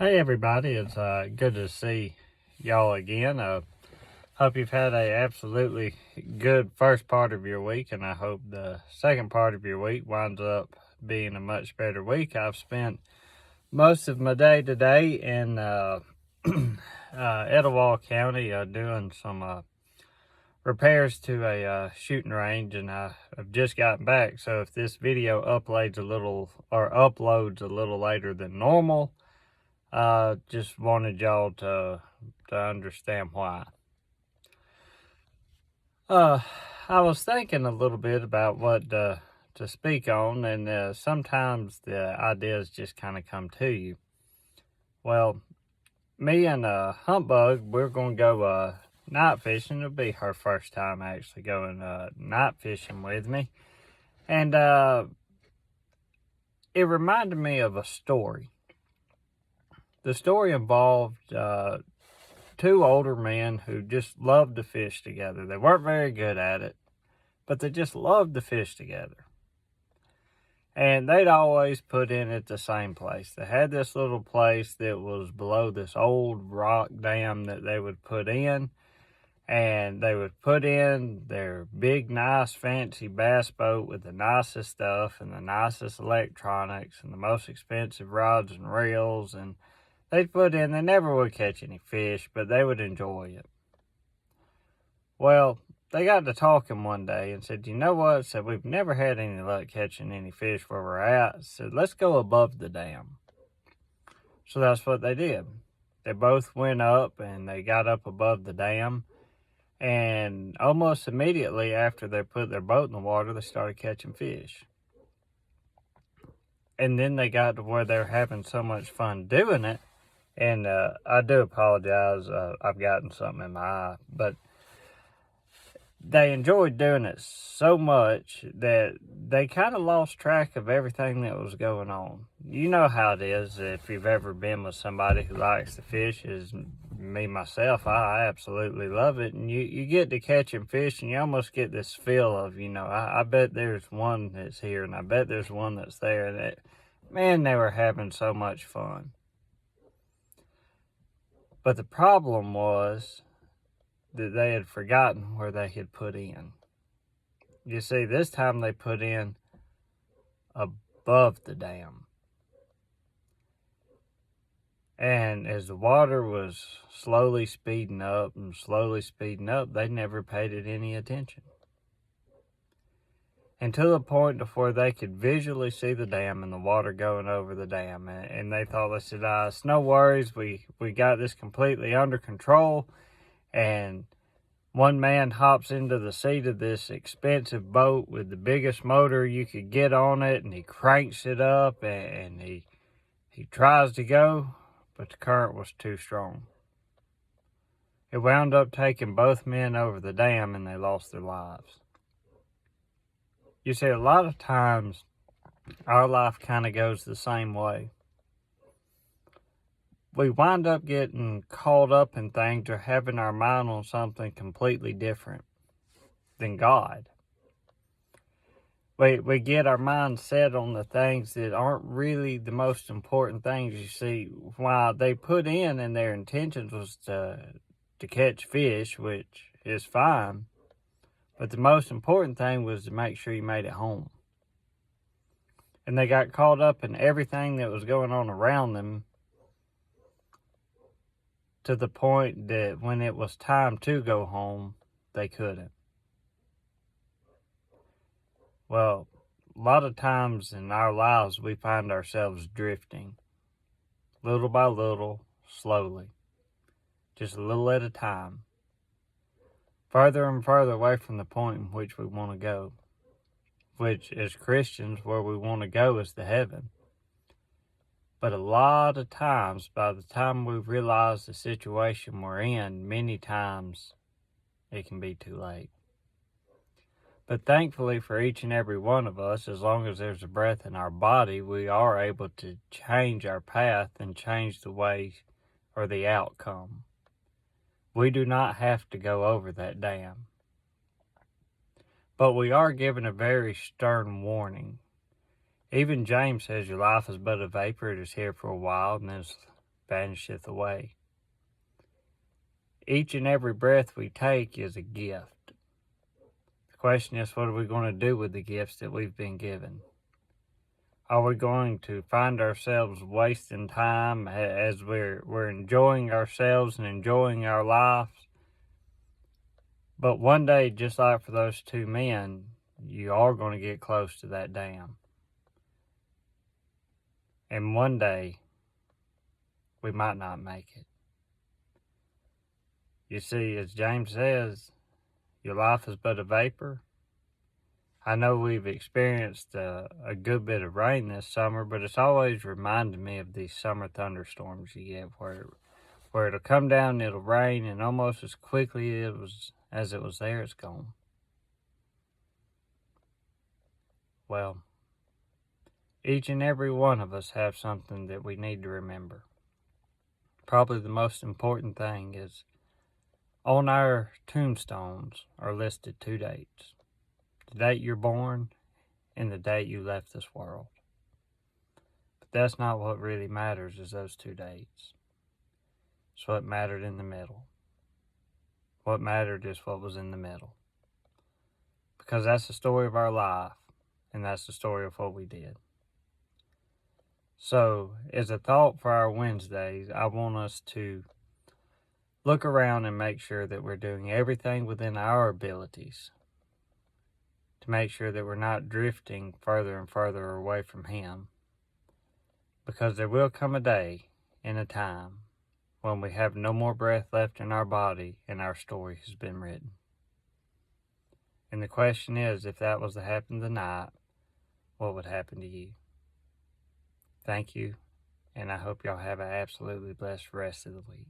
Hey everybody, it's good to see y'all again. Hope you've had a absolutely good first part of your week, and I hope the second part of your week winds up being a much better week. I've spent most of my day today in Etowah County doing some repairs to a shooting range, and I've just gotten back. So if this video uploads a little later than normal, just wanted y'all to understand why. I was thinking a little bit about what to speak on, and sometimes the ideas just kind of come to you. Well, me and Humpbug, we're going to go night fishing. It'll be her first time actually going night fishing with me. And it reminded me of a story. The story involved two older men who just loved to fish together. They weren't very good at it, but they just loved to fish together. And they'd always put in at the same place. They had this little place that was below this old rock dam that they would put in. And they would put in their big, nice, fancy bass boat with the nicest stuff and the nicest electronics and the most expensive rods and reels, and they'd put in, they never would catch any fish, but they would enjoy it. Well, they got to talking one day and said, you know what? Said, we've never had any luck catching any fish where we're at. Said, let's go above the dam. So that's what they did. They both went up and they got up above the dam. And almost immediately after they put their boat in the water, they started catching fish. And then they got to where they were having so much fun doing it. And I do apologize, I've gotten something in my eye, but they enjoyed doing it so much that they kind of lost track of everything that was going on. You know how it is if you've ever been with somebody who likes to fish, as me, myself, I absolutely love it. And you get to catching fish and you almost get this feel of, I bet there's one that's here and I bet there's one that's there. And man, they were having so much fun. But the problem was that they had forgotten where they had put in. You see, this time they put in above the dam. And as the water was slowly speeding up, they never paid it any attention. And to the point to where they could visually see the dam and the water going over the dam. And they thought, they said, it's no worries, we got this completely under control. And one man hops into the seat of this expensive boat with the biggest motor you could get on it, and he cranks it up, and he tries to go, but the current was too strong. It wound up taking both men over the dam, and they lost their lives. You see, a lot of times, our life kind of goes the same way. We wind up getting caught up in things or having our mind on something completely different than God. We get our mind set on the things that aren't really the most important things. You see, while they put in and their intentions was to catch fish, which is fine, but the most important thing was to make sure you made it home. And they got caught up in everything that was going on around them, to the point that when it was time to go home, they couldn't. Well, a lot of times in our lives, we find ourselves drifting. Little by little, slowly. Just a little at a time. Further and further away from the point in which we want to go. Which, as Christians, where we want to go is to heaven. But a lot of times, by the time we realize the situation we're in, many times it can be too late. But thankfully for each and every one of us, as long as there's a breath in our body, we are able to change our path and change the way or the outcome. We do not have to go over that dam. But we are given a very stern warning. Even James says your life is but a vapor. It is here for a while and is vanisheth away. Each and every breath we take is a gift. The question is, what are we going to do with the gifts that we've been given? Are we going to find ourselves wasting time as we're enjoying ourselves and enjoying our lives? But one day, just like for those two men, you are going to get close to that dam. And one day, we might not make it. You see, as James says, your life is but a vapor. I know we've experienced a good bit of rain this summer, but it's always reminded me of these summer thunderstorms you get where it'll come down, it'll rain, and almost as quickly as it was there, it's gone. Well, each and every one of us have something that we need to remember. Probably the most important thing is on our tombstones are listed two dates. The date you're born and the date you left this world. But that's not what really matters, is those two dates. It's what mattered in the middle. What mattered is what was in the middle. Because that's the story of our life, and that's the story of what we did. So, as a thought for our Wednesdays, I want us to look around and make sure that we're doing everything within our abilities to make sure that we're not drifting further and further away from Him. Because there will come a day and a time when we have no more breath left in our body and our story has been written. And the question is, if that was to happen tonight, what would happen to you? Thank you, and I hope y'all have an absolutely blessed rest of the week.